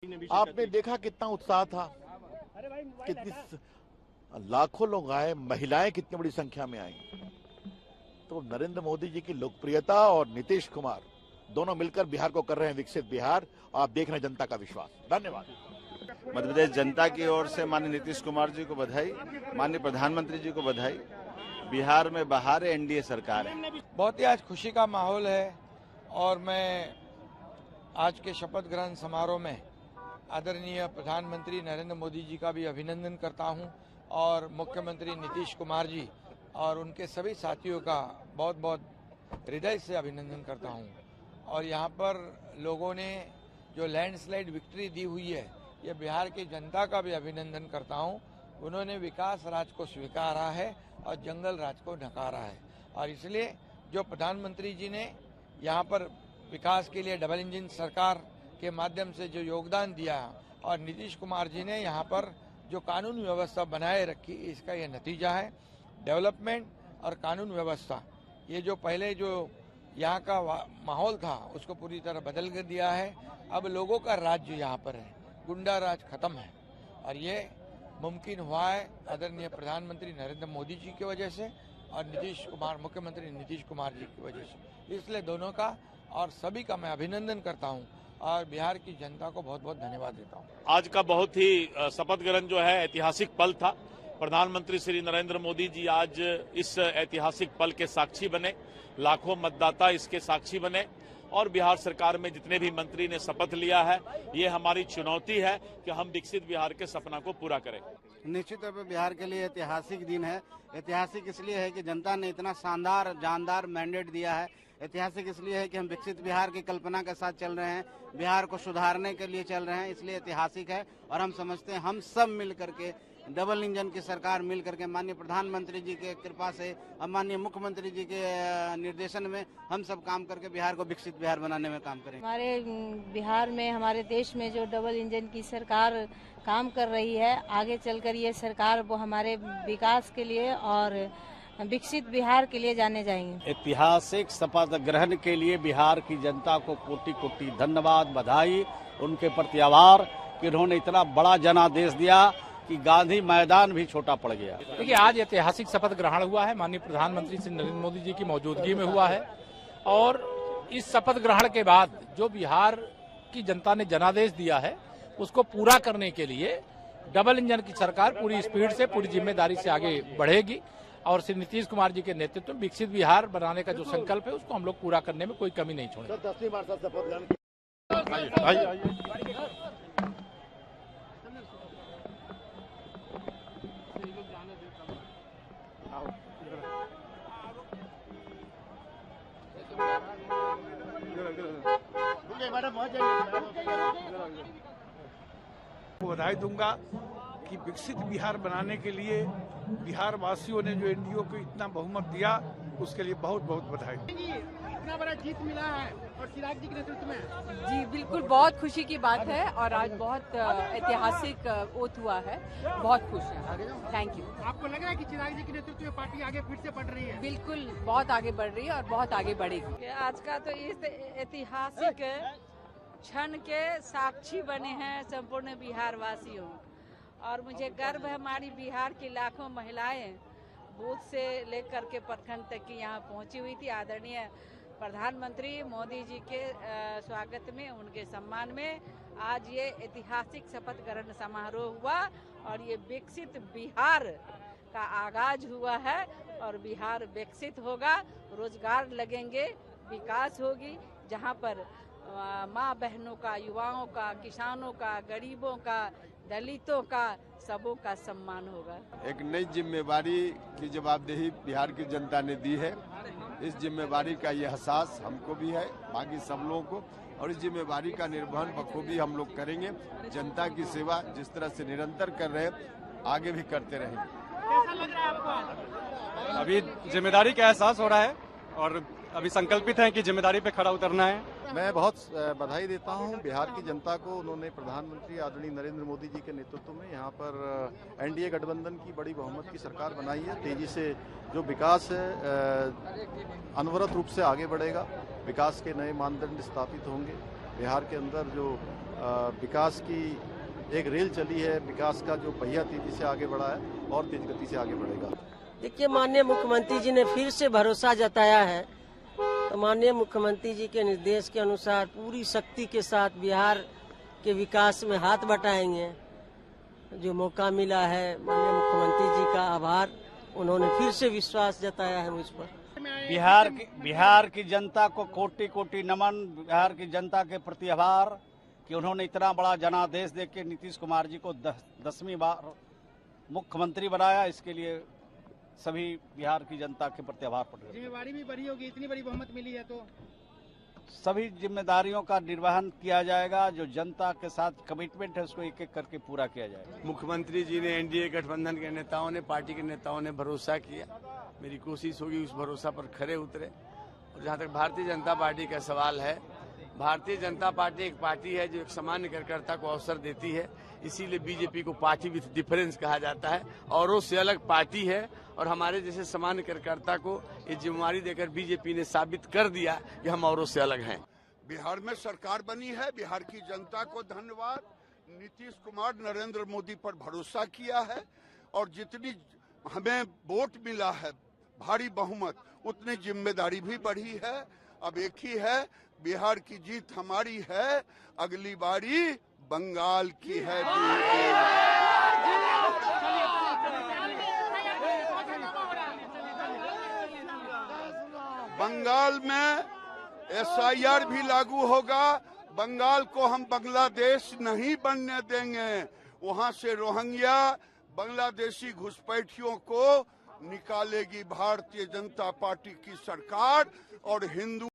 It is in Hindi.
आपने देखा कितना उत्साह था, कितनी लाखों लोग आए, महिलाएं कितनी बड़ी संख्या में आई। तो नरेंद्र मोदी जी की लोकप्रियता और नीतीश कुमार दोनों मिलकर बिहार को कर रहे हैं विकसित बिहार। आप देख रहे हैं जनता का विश्वास। धन्यवाद। मध्य प्रदेश जनता की ओर से माननीय नीतीश कुमार जी को बधाई, माननीय प्रधानमंत्री जी को बधाई। बिहार में बहार है, एनडीए सरकार है। बहुत ही आज खुशी का माहौल है और मैं आज के शपथ ग्रहण समारोह में आदरणीय प्रधानमंत्री नरेंद्र मोदी जी का भी अभिनंदन करता हूं और मुख्यमंत्री नीतीश कुमार जी और उनके सभी साथियों का बहुत बहुत हृदय से अभिनंदन करता हूं। और यहां पर लोगों ने जो लैंडस्लाइड विक्ट्री दी हुई है, ये बिहार की जनता का भी अभिनंदन करता हूं। उन्होंने विकास राज को स्वीकारा है और जंगल राज को नकारा है। और इसलिए जो प्रधानमंत्री जी ने यहाँ पर विकास के लिए डबल इंजन सरकार के माध्यम से जो योगदान दिया और नीतीश कुमार जी ने यहाँ पर जो कानून व्यवस्था बनाए रखी, इसका ये नतीजा है। डेवलपमेंट और कानून व्यवस्था, ये जो पहले जो यहाँ का माहौल था उसको पूरी तरह बदल कर दिया है। अब लोगों का राज्य यहाँ पर है, गुंडा राज खत्म है और ये मुमकिन हुआ है आदरणीय प्रधानमंत्री नरेंद्र मोदी जी की वजह से और मुख्यमंत्री नीतीश कुमार जी की वजह से। इसलिए दोनों का और सभी का मैं अभिनंदन करता हूं और बिहार की जनता को बहुत बहुत धन्यवाद देता हूं। आज का बहुत ही शपथ ग्रहण जो है ऐतिहासिक पल था। प्रधानमंत्री श्री नरेंद्र मोदी जी आज इस ऐतिहासिक पल के साक्षी बने, लाखों मतदाता इसके साक्षी बने और बिहार सरकार में जितने भी मंत्री ने शपथ लिया है, ये हमारी चुनौती है कि हम विकसित बिहार के सपना को पूरा करें। निश्चित तौर पर बिहार के लिए ऐतिहासिक दिन है। ऐतिहासिक इसलिए है कि जनता ने इतना शानदार जानदार मैंडेट दिया है। ऐतिहासिक इसलिए है कि हम विकसित बिहार की कल्पना के साथ चल रहे हैं, बिहार को सुधारने के लिए चल रहे हैं, इसलिए ऐतिहासिक है। और हम समझते हैं हम सब मिल करके, डबल इंजन की सरकार मिल करके, माननीय प्रधानमंत्री जी के कृपा से और माननीय मुख्यमंत्री जी के निर्देशन में हम सब काम करके बिहार को विकसित बिहार बनाने में काम करेंगे। हमारे बिहार में, हमारे देश में जो डबल इंजन की सरकार काम कर रही है, आगे चलकर ये सरकार वो हमारे विकास के लिए और विकसित बिहार के लिए जाने जाएंगे। ऐतिहासिक शपथ ग्रहण के लिए बिहार की जनता को कोटि कोटि धन्यवाद, बधाई, उनके प्रति आभार कि उन्होंने इतना बड़ा जनादेश दिया कि गांधी मैदान भी छोटा पड़ गया। देखिए, आज ऐतिहासिक शपथ ग्रहण हुआ है, माननीय प्रधानमंत्री श्री नरेंद्र मोदी जी की मौजूदगी में हुआ है और इस शपथ ग्रहण के बाद जो बिहार की जनता ने जनादेश दिया है उसको पूरा करने के लिए डबल इंजन की सरकार पूरी स्पीड से, पूरी जिम्मेदारी से आगे बढ़ेगी और श्री नीतीश कुमार जी के नेतृत्व में विकसित बिहार बनाने का जो संकल्प है उसको हम लोग पूरा करने में कोई कमी नहीं छोड़ेंगे। बधाई दूंगा कि विकसित बिहार बनाने के लिए बिहार वासियों ने जो एनडीए को इतना बहुमत दिया, उसके लिए बहुत बहुत बधाई। इतना बड़ा जीत मिला है और चिराग जी के नेतृत्व में। जी बिल्कुल, बहुत खुशी की बात है और आज बहुत ऐतिहासिक वोट हुआ है, बहुत खुश है। Thank you. आपको लग रहा है कि चिराग जी के नेतृत्व में पार्टी आगे फिर से बढ़ रही है? बिल्कुल, बहुत आगे बढ़ रही है और बहुत आगे बढ़ेगी। आज का तो इस ऐतिहासिक क्षण के साक्षी बने हैं संपूर्ण बिहार वासियों और मुझे गर्व है हमारी बिहार की लाखों महिलाएं बूथ से लेकर के प्रखंड तक की यहाँ पहुँची हुई थी। आदरणीय प्रधानमंत्री मोदी जी के स्वागत में, उनके सम्मान में आज ये ऐतिहासिक शपथ ग्रहण समारोह हुआ और ये विकसित बिहार का आगाज हुआ है और बिहार विकसित होगा, रोजगार लगेंगे, विकास होगी, जहाँ पर माँ बहनों का, युवाओं का, किसानों का, गरीबों का, दलितों का, सबों का सम्मान होगा। एक नई जिम्मेवारी की जवाबदेही बिहार की जनता ने दी है। इस जिम्मेवारी का ये एहसास हमको भी है, बाकी सब लोगों को, और इस जिम्मेवारी का निर्वहन बखूबी हम लोग करेंगे। जनता की सेवा जिस तरह से निरंतर कर रहे हैं, आगे भी करते रहेंगे। कैसा लग रहा है आपको? अभी जिम्मेदारी का एहसास हो रहा है और अभी संकल्पित है कि जिम्मेदारी पे खड़ा उतरना है। मैं बहुत बधाई देता हूं बिहार की जनता को। उन्होंने प्रधानमंत्री आदरणीय नरेंद्र मोदी जी के नेतृत्व में यहाँ पर एनडीए गठबंधन की बड़ी बहुमत की सरकार बनाई है। तेजी से जो विकास है अनवरत रूप से आगे बढ़ेगा, विकास के नए मानदंड स्थापित होंगे। बिहार के अंदर जो विकास की एक रेल चली है, विकास का जो पहिया तेजी से आगे बढ़ा है और तेज गति से आगे बढ़ेगा। देखिए, माननीय मुख्यमंत्री जी ने फिर से भरोसा जताया है, तो माननीय मुख्यमंत्री जी के निर्देश के अनुसार पूरी शक्ति के साथ बिहार के विकास में हाथ बटाएंगे। जो मौका मिला है, माननीय मुख्यमंत्री जी का आभार, उन्होंने फिर से विश्वास जताया है मुझ पर। बिहार की जनता को कोटि कोटि नमन, बिहार की जनता के प्रति आभार कि उन्होंने इतना बड़ा जनादेश देकर नीतीश कुमार जी को 10वीं बार मुख्यमंत्री बनाया। इसके लिए सभी बिहार की जनता के प्रति आभार प्रकट करते हैं। जिम्मेवारी भी बड़ी होगी, इतनी बड़ी बहुमत मिली है तो सभी जिम्मेदारियों का निर्वहन किया जाएगा। जो जनता के साथ कमिटमेंट है उसको एक एक करके पूरा किया जाएगा। मुख्यमंत्री जी ने, एनडीए गठबंधन के नेताओं ने, पार्टी के नेताओं ने भरोसा किया। मेरी कोशिश होगी उस भरोसा पर खरे उतरे। और जहाँ तक भारतीय जनता पार्टी का सवाल है, भारतीय जनता पार्टी एक पार्टी है जो एक सामान्य कार्यकर्ता को अवसर देती है, इसीलिए बीजेपी को पार्टी विथ डिफरेंस कहा जाता है। औरों से अलग पार्टी है और हमारे जैसे सामान्य कार्यकर्ता को ये जिम्मेवारी देकर बीजेपी ने साबित कर दिया कि हम औरों से अलग हैं। बिहार में सरकार बनी है, बिहार की जनता को धन्यवाद। नीतीश कुमार नरेंद्र मोदी पर भरोसा किया है और जितनी हमें वोट मिला है, भारी बहुमत, उतनी जिम्मेदारी भी बढ़ी है। अब एक ही है, बिहार की जीत हमारी है, अगली बारी बंगाल की है। बंगाल में SIR भी लागू होगा। बंगाल को हम बांग्लादेश नहीं बनने देंगे। वहां से रोहिंग्या बांग्लादेशी घुसपैठियों को निकालेगी भारतीय जनता पार्टी की सरकार और हिंदू